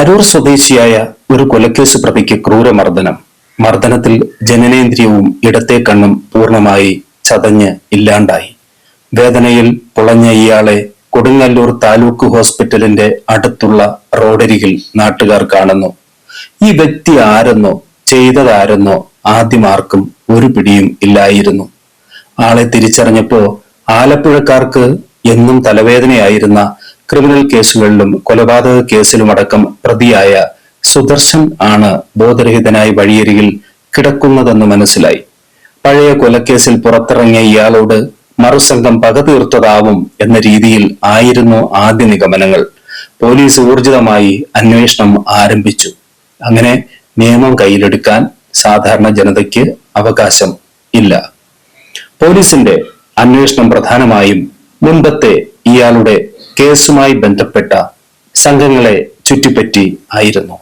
അരൂർ സ്വദേശിയായ ഒരു കൊലക്കേസ് പ്രതിക്ക് ക്രൂരമർദ്ദനം. മർദ്ദനത്തിൽ ജനനേന്ദ്രിയവും ഇടത്തെ കണ്ണും പൂർണ്ണമായി ചതഞ്ഞ് ഇല്ലാണ്ടായി. വേദനയിൽ പുളഞ്ഞ ഇയാളെ കൊടുങ്ങല്ലൂർ താലൂക്ക് ഹോസ്പിറ്റലിന്റെ അടുത്തുള്ള റോഡരികിൽ നാട്ടുകാർ കാണുന്നു. ഈ വ്യക്തി ആരെന്നോ ചെയ്തതാരെന്നോ ആദ്യമാർക്കും ഒരു പിടിയും ഇല്ലായിരുന്നു. ആളെ തിരിച്ചറിഞ്ഞപ്പോ ആലപ്പുഴക്കാർക്ക് എന്നും തലവേദനയായിരുന്ന ക്രിമിനൽ കേസുകളിലും കൊലപാതക കേസിലുമടക്കം പ്രതിയായ സുദർശൻ ആണ് ബോധരഹിതനായി വഴിയരികിൽ കിടക്കുന്നതെന്ന് മനസ്സിലായി. പഴയ കൊലക്കേസിൽ പുറത്തിറങ്ങിയ ഇയാളോട് മറുസംഘം പക തീർത്തതാവും എന്ന രീതിയിൽ ആയിരുന്നു ആദ്യ നിഗമനങ്ങൾ. പോലീസ് ഊർജിതമായി അന്വേഷണം ആരംഭിച്ചു. അങ്ങനെ നിയമം കയ്യിലെടുക്കാൻ സാധാരണ ജനതയ്ക്ക് അവകാശം ഇല്ല. പോലീസിന്റെ അന്വേഷണം പ്രധാനമായും മുൻപത്തെ ഇയാളുടെ കേസുമായി ബന്ധപ്പെട്ട സംഘങ്ങളെ ചുറ്റിപ്പറ്റി ആയിരുന്നു.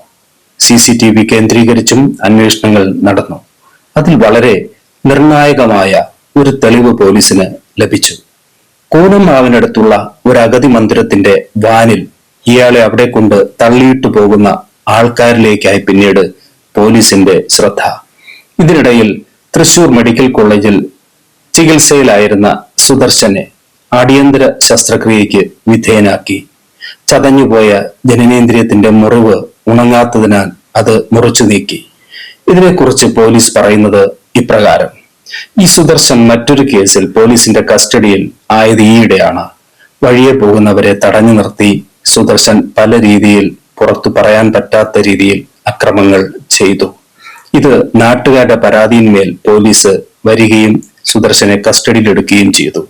CCTV കേന്ദ്രീകരിച്ചും അന്വേഷണങ്ങൾ നടന്നു. അതിൽ വളരെ നിർണായകമായ ഒരു തെളിവ് പോലീസിന് ലഭിച്ചു. കൂനംമാവിനടുത്തുള്ള ഒരു അഗതി മന്ദിരത്തിന്റെ വാനിൽ ഇയാളെ അവിടെ കൊണ്ട് തള്ളിയിട്ടു പോകുന്ന ആൾക്കാരിലേക്കായി പിന്നീട് പോലീസിന്റെ ശ്രദ്ധ. ഇതിനിടയിൽ തൃശൂർ മെഡിക്കൽ കോളേജിൽ ചികിത്സയിലായിരുന്ന സുദർശനെ അടിയന്തര ശസ്ത്രക്രിയയ്ക്ക് വിധേയനാക്കി. ചതഞ്ഞുപോയ ജനനേന്ദ്രിയത്തിന്റെ മുറിവ് ഉണങ്ങാത്തതിനാൽ അത് മുറിച്ചു നീക്കി. ഇതിനെക്കുറിച്ച് പോലീസ് പറയുന്നത് ഇപ്രകാരം: ഈ സുദർശൻ മറ്റൊരു കേസിൽ പോലീസിന്റെ കസ്റ്റഡിയിൽ ആയത് ഈയിടെയാണ്. വഴിയെ പോകുന്നവരെ തടഞ്ഞു നിർത്തി സുദർശൻ പല രീതിയിൽ പുറത്തു പറയാൻ പറ്റാത്ത രീതിയിൽ അക്രമങ്ങൾ ചെയ്തു. ഇത് നാട്ടുകാരുടെ പരാതിയിന്മേൽ പോലീസ് വരികയും സുദർശനെ കസ്റ്റഡിയിലെടുക്കുകയും ചെയ്തു.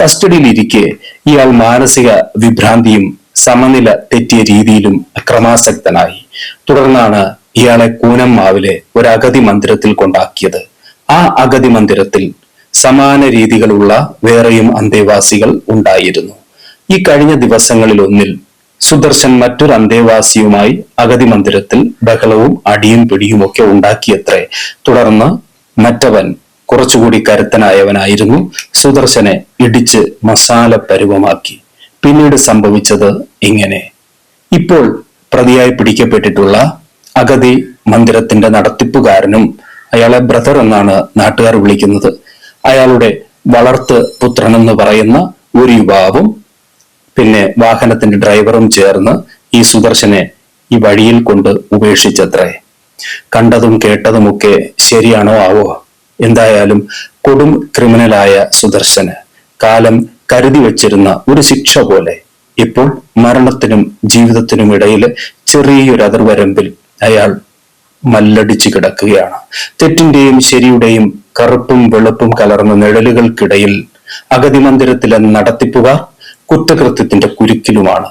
കസ്റ്റഡിയിലിരിക്കെ ഇയാൾ മാനസിക വിഭ്രാന്തിയും സമനില തെറ്റിയ രീതിയിലും അക്രമാസക്തനായി. തുടർന്നാണ് ഇയാളെ കൂനംമാവിലെ ഒരു അഗതി മന്ദിരത്തിൽ കൊണ്ടാക്കിയത്. ആ അഗതി മന്ദിരത്തിൽ സമാന രീതികളുള്ള വേറെയും അന്തേവാസികൾ ഉണ്ടായിരുന്നു. ഈ കഴിഞ്ഞ ദിവസങ്ങളിൽ ഒന്നിൽ സുദർശൻ മറ്റൊരു അന്തേവാസിയുമായി അഗതി മന്ദിരത്തിൽ ബഹളവും അടിയും പിടിയും ഒക്കെ ഉണ്ടാക്കിയത്രേ. തുടർന്ന് മറ്റവൻ കുറച്ചുകൂടി കരുത്തനായവനായിരുന്നു സുദർശനെ ഇടിച്ച് മസാല പരുവമാക്കി. പിന്നീട് സംഭവിച്ചത് ഇങ്ങനെ: ഇപ്പോൾ പ്രതിയായി പിടിക്കപ്പെട്ടിട്ടുള്ള അഗതി മന്ദിരത്തിന്റെ നടത്തിപ്പുകാരനും, അയാളെ ബ്രദർ എന്നാണ് നാട്ടുകാർ വിളിക്കുന്നത്, അയാളുടെ വളർത്ത് പുത്രൻ എന്ന് പറയുന്ന ഒരു യുവാവും പിന്നെ വാഹനത്തിന്റെ ഡ്രൈവറും ചേർന്ന് ഈ സുദർശനെ ഈ വഴിയിൽ കൊണ്ട് ഉപേക്ഷിച്ചത്രേ. കണ്ടതും കേട്ടതുമൊക്കെ ശരിയാണോ ആവോ? എന്തായാലും കൊടും ക്രിമിനലായ സുദർശന് കാലം കരുതി വച്ചിരുന്ന ഒരു ശിക്ഷ പോലെ ഇപ്പോൾ മരണത്തിനും ജീവിതത്തിനും ഇടയില് ചെറിയൊരു അതിർവരമ്പിൽ അയാൾ മല്ലടിച്ചു കിടക്കുകയാണ്. തെറ്റിന്റെയും ശരിയുടെയും കറുപ്പും വെളുപ്പും കലർന്ന നിഴലുകൾക്കിടയിൽ അഗതി മന്ദിരത്തിലെ നടത്തിപ്പുകാർ കുറ്റകൃത്യത്തിന്റെ കുരുക്കിലുമാണ്.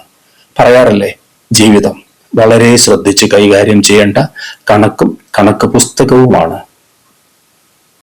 പറയാറില്ലേ, ജീവിതം വളരെ ശ്രദ്ധിച്ച് കൈകാര്യം ചെയ്യേണ്ട കണക്ക് പുസ്തകവുമാണ്.